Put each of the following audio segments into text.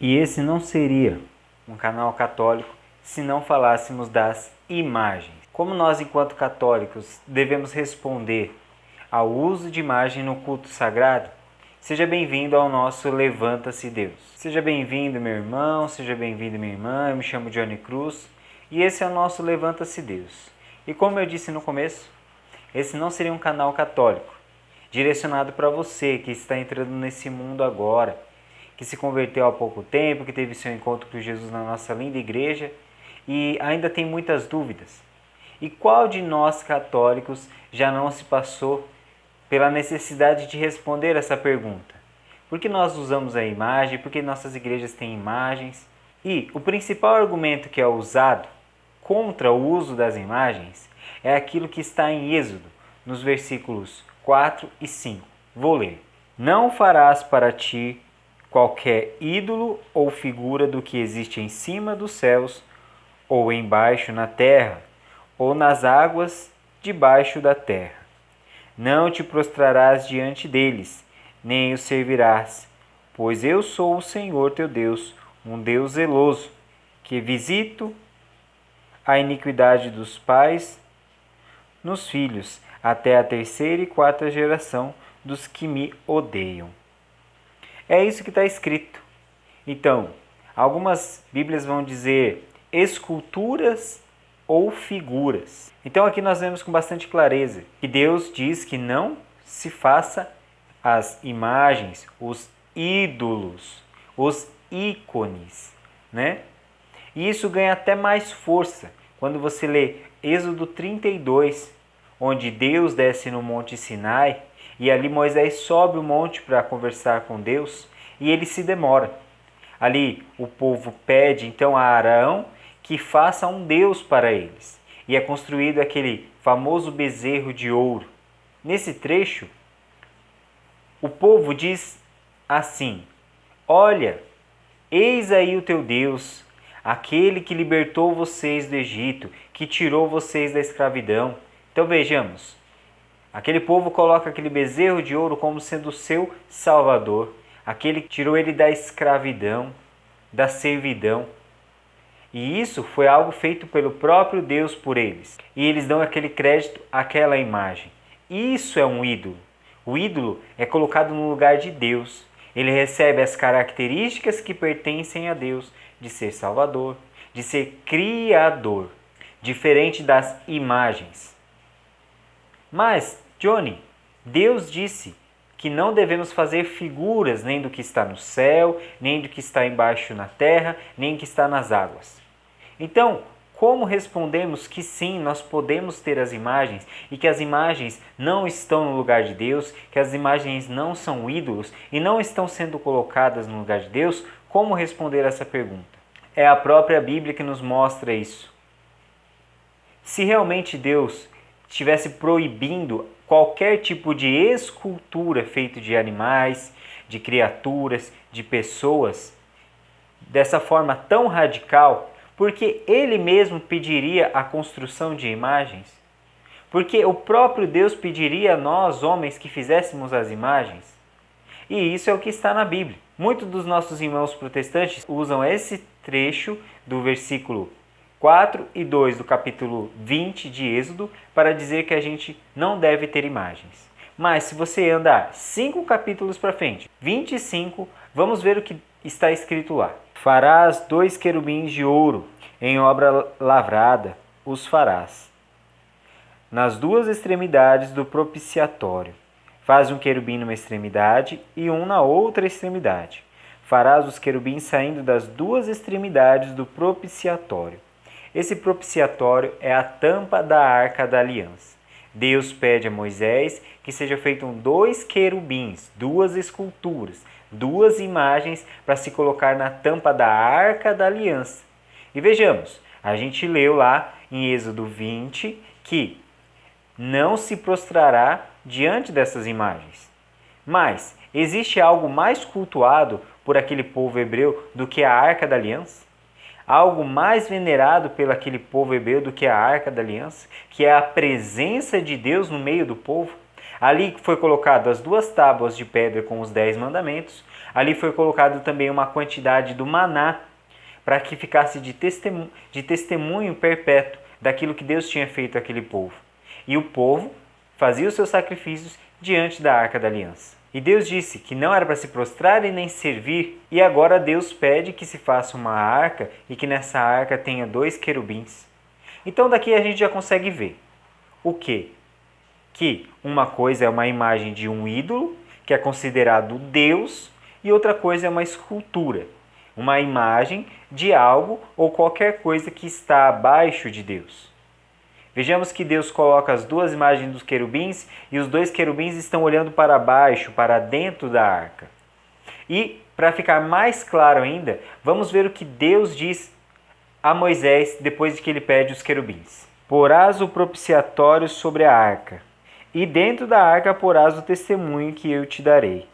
E esse não seria um canal católico se não falássemos das imagens. Como nós, enquanto católicos, devemos responder ao uso de imagem no culto sagrado? Seja bem-vindo ao nosso Levanta-se Deus. Seja bem-vindo, meu irmão, seja bem-vindo, minha irmã. Eu me chamo Johnny Cruz e esse é o nosso Levanta-se Deus. E como eu disse no começo, esse não seria um canal católico, direcionado para você que está entrando nesse mundo agora, que se converteu há pouco tempo, que teve seu encontro com Jesus na nossa linda igreja e ainda tem muitas dúvidas. E qual de nós católicos já não se passou pela necessidade de responder essa pergunta? Por que nós usamos a imagem? Por que nossas igrejas têm imagens? E o principal argumento que é usado contra o uso das imagens é aquilo que está em Êxodo, nos versículos 4 e 5. Vou ler. Não farás para ti qualquer ídolo ou figura do que existe em cima dos céus, ou embaixo na terra, ou nas águas debaixo da terra. Não te prostrarás diante deles, nem os servirás, pois eu sou o Senhor teu Deus, um Deus zeloso, que visito a iniquidade dos pais nos filhos, até a terceira e quarta geração dos que me odeiam. É isso que está escrito. Então, algumas Bíblias vão dizer esculturas ou figuras. Então aqui nós vemos com bastante clareza que Deus diz que não se faça as imagens, os ídolos, os ícones, né? E isso ganha até mais força quando você lê Êxodo 32, onde Deus desce no Monte Sinai e ali Moisés sobe o monte para conversar com Deus e ele se demora. Ali o povo pede então a Arão que faça um Deus para eles. E é construído aquele famoso bezerro de ouro. Nesse trecho, o povo diz assim: olha, eis aí o teu Deus, aquele que libertou vocês do Egito, que tirou vocês da escravidão. Então vejamos, aquele povo coloca aquele bezerro de ouro como sendo o seu salvador, aquele que tirou ele da escravidão, da servidão. E isso foi algo feito pelo próprio Deus por eles. E eles dão aquele crédito àquela imagem. Isso é um ídolo. O ídolo é colocado no lugar de Deus. Ele recebe as características que pertencem a Deus, de ser salvador, de ser criador, diferente das imagens. Mas, Johnny, Deus disse que não devemos fazer figuras nem do que está no céu, nem do que está embaixo na terra, nem do que está nas águas. Então, como respondemos que sim, nós podemos ter as imagens e que as imagens não estão no lugar de Deus, que as imagens não são ídolos e não estão sendo colocadas no lugar de Deus? Como responder essa pergunta? É a própria Bíblia que nos mostra isso. Se realmente Deus estivesse proibindo qualquer tipo de escultura feita de animais, de criaturas, de pessoas, dessa forma tão radical, porque Ele mesmo pediria a construção de imagens? Porque o próprio Deus pediria a nós, homens, que fizéssemos as imagens? E isso é o que está na Bíblia. Muitos dos nossos irmãos protestantes usam esse trecho do versículo 4 e 2 do capítulo 20 de Êxodo para dizer que a gente não deve ter imagens. Mas se você andar 5 capítulos para frente, 25, vamos ver o que está escrito lá. Farás 2 querubins de ouro, em obra lavrada os farás, nas 2 extremidades do propiciatório. Faz um querubim numa extremidade e um na outra extremidade. Farás os querubins saindo das 2 extremidades do propiciatório. Esse propiciatório é a tampa da Arca da Aliança. Deus pede a Moisés que sejam feitos 2 querubins, 2 esculturas, 2 imagens para se colocar na tampa da Arca da Aliança. E vejamos, a gente leu lá em Êxodo 20 que não se prostrará diante dessas imagens. Mas existe algo mais cultuado por aquele povo hebreu do que a Arca da Aliança? Algo mais venerado pelo aquele povo hebreu do que a Arca da Aliança, que é a presença de Deus no meio do povo? Ali foi colocado as 2 tábuas de pedra com os 10 mandamentos, Ali foi colocado também uma quantidade do maná para que ficasse de testemunho perpétuo daquilo que Deus tinha feito àquele povo. E o povo fazia os seus sacrifícios diante da Arca da Aliança. E Deus disse que não era para se prostrar e nem servir, e agora Deus pede que se faça uma arca e que nessa arca tenha 2 querubins. Então daqui a gente já consegue ver o quê? Que uma coisa é uma imagem de um ídolo, que é considerado Deus, e outra coisa é uma escultura, uma imagem de algo ou qualquer coisa que está abaixo de Deus. Vejamos que Deus coloca as 2 imagens dos querubins e os 2 querubins estão olhando para baixo, para dentro da arca. E, para ficar mais claro ainda, vamos ver o que Deus diz a Moisés depois de que ele pede os querubins. Porás o propiciatório sobre a arca, e dentro da arca porás o testemunho que eu te darei.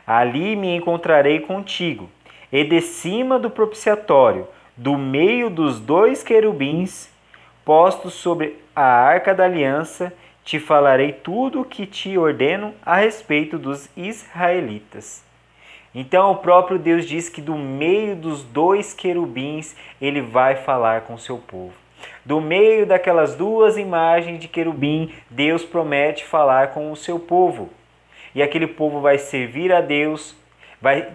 Ali me encontrarei contigo, e de cima do propiciatório, do meio dos 2 querubins, postos sobre a arca da aliança, te falarei tudo o que te ordeno a respeito dos israelitas. Então o próprio Deus diz que do meio dos 2 querubins ele vai falar com o seu povo. Do meio daquelas 2 imagens de querubim, Deus promete falar com o seu povo. E aquele povo vai servir a Deus, vai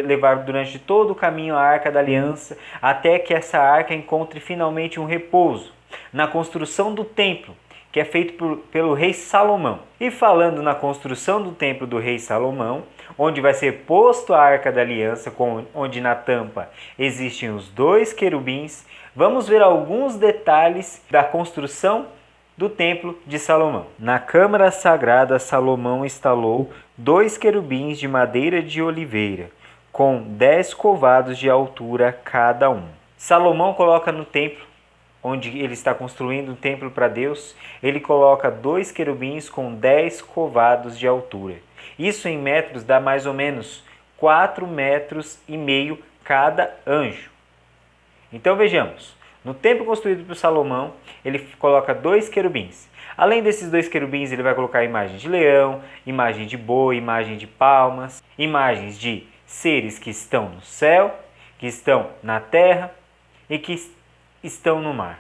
levar durante todo o caminho a Arca da Aliança, até que essa arca encontre finalmente um repouso na construção do templo, que é feito pelo rei Salomão. E falando na construção do templo do rei Salomão, onde vai ser posto a Arca da Aliança, onde na tampa existem os 2 querubins, vamos ver alguns detalhes da construção do templo de Salomão. Na câmara sagrada, Salomão instalou 2 querubins de madeira de oliveira, com 10 covados de altura cada um. Salomão coloca no templo, onde ele está construindo um templo para Deus, ele coloca 2 querubins com 10 covados de altura. Isso em metros dá mais ou menos 4,5 metros cada anjo. Então vejamos, no templo construído por Salomão, ele coloca 2 querubins. Além desses 2 querubins, ele vai colocar imagem de leão, imagem de boi, imagem de palmas, imagens de seres que estão no céu, que estão na terra e que estão no mar.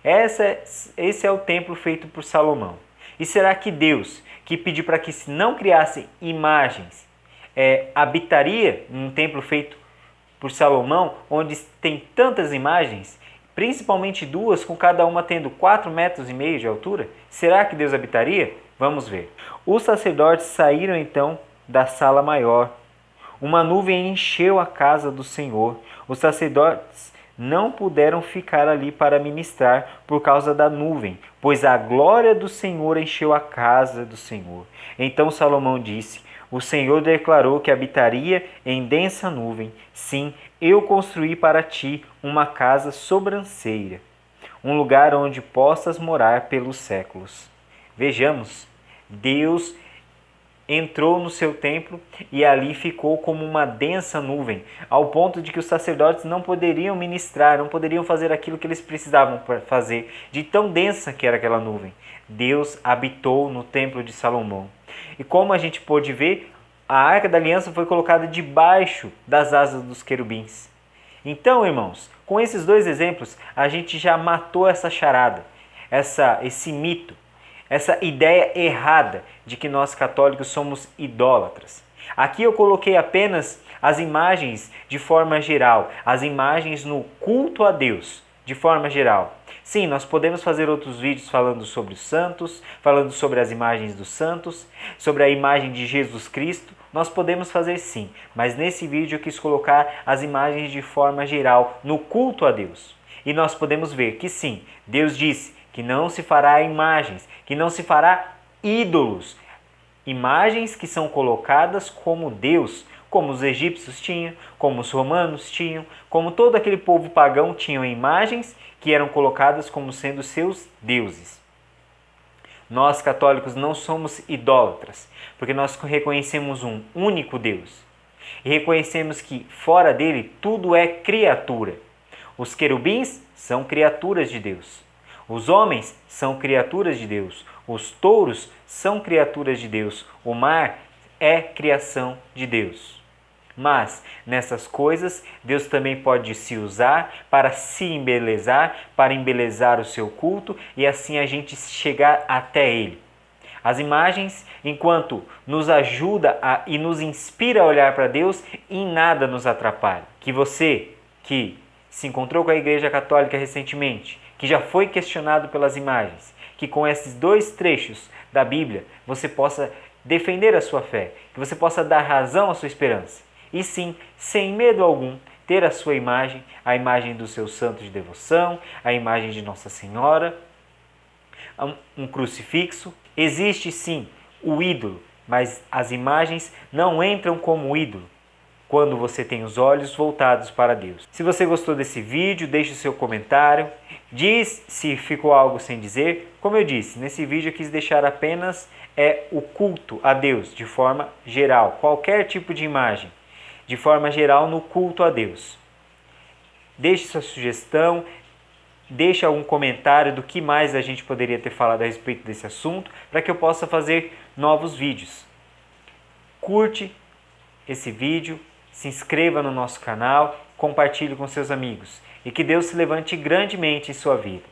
Esse é o templo feito por Salomão. E será que Deus, que pediu para que se não criassem imagens, habitaria num templo feito por Salomão, onde tem tantas imagens, principalmente 2, com cada uma tendo 4,5 metros de altura? Será que Deus habitaria? Vamos ver. Os sacerdotes saíram então da sala maior. Uma nuvem encheu a casa do Senhor. Os sacerdotes não puderam ficar ali para ministrar por causa da nuvem, pois a glória do Senhor encheu a casa do Senhor. Então Salomão disse: o Senhor declarou que habitaria em densa nuvem. Sim, eu construí para ti uma casa sobranceira, um lugar onde possas morar pelos séculos. Vejamos, Deus entrou no seu templo e ali ficou como uma densa nuvem, ao ponto de que os sacerdotes não poderiam ministrar, não poderiam fazer aquilo que eles precisavam fazer, de tão densa que era aquela nuvem. Deus habitou no templo de Salomão. E como a gente pôde ver, a Arca da Aliança foi colocada debaixo das asas dos querubins. Então, irmãos, com esses 2 exemplos, a gente já matou essa charada, esse mito, essa ideia errada de que nós católicos somos idólatras. Aqui eu coloquei apenas as imagens de forma geral, as imagens no culto a Deus, de forma geral. Sim, nós podemos fazer outros vídeos falando sobre os santos, falando sobre as imagens dos santos, sobre a imagem de Jesus Cristo. Nós podemos fazer sim, mas nesse vídeo eu quis colocar as imagens de forma geral no culto a Deus. E nós podemos ver que sim, Deus disse que não se fará imagens, que não se fará ídolos. Imagens que são colocadas como Deus, como os egípcios tinham, como os romanos tinham, como todo aquele povo pagão tinham imagens que eram colocadas como sendo seus deuses. Nós católicos não somos idólatras, porque nós reconhecemos um único Deus. E reconhecemos que fora dele tudo é criatura. Os querubins são criaturas de Deus. Os homens são criaturas de Deus. Os touros são criaturas de Deus. O mar é criação de Deus. Mas nessas coisas, Deus também pode se usar para se embelezar, para embelezar o seu culto e assim a gente chegar até Ele. As imagens, enquanto nos ajuda e nos inspira a olhar para Deus, em nada nos atrapalha. Que você que se encontrou com a Igreja Católica recentemente, que já foi questionado pelas imagens, que com esses 2 trechos da Bíblia você possa defender a sua fé, que você possa dar razão à sua esperança. E sim, sem medo algum, ter a sua imagem, a imagem do seu santo de devoção, a imagem de Nossa Senhora, um crucifixo. Existe sim o ídolo, mas as imagens não entram como ídolo quando você tem os olhos voltados para Deus. Se você gostou desse vídeo, deixe o seu comentário, diz se ficou algo sem dizer. Como eu disse, nesse vídeo eu quis deixar apenas o culto a Deus de forma geral, qualquer tipo de imagem, de forma geral no culto a Deus. Deixe sua sugestão, deixe algum comentário do que mais a gente poderia ter falado a respeito desse assunto, para que eu possa fazer novos vídeos. Curte esse vídeo, se inscreva no nosso canal, compartilhe com seus amigos e que Deus se levante grandemente em sua vida.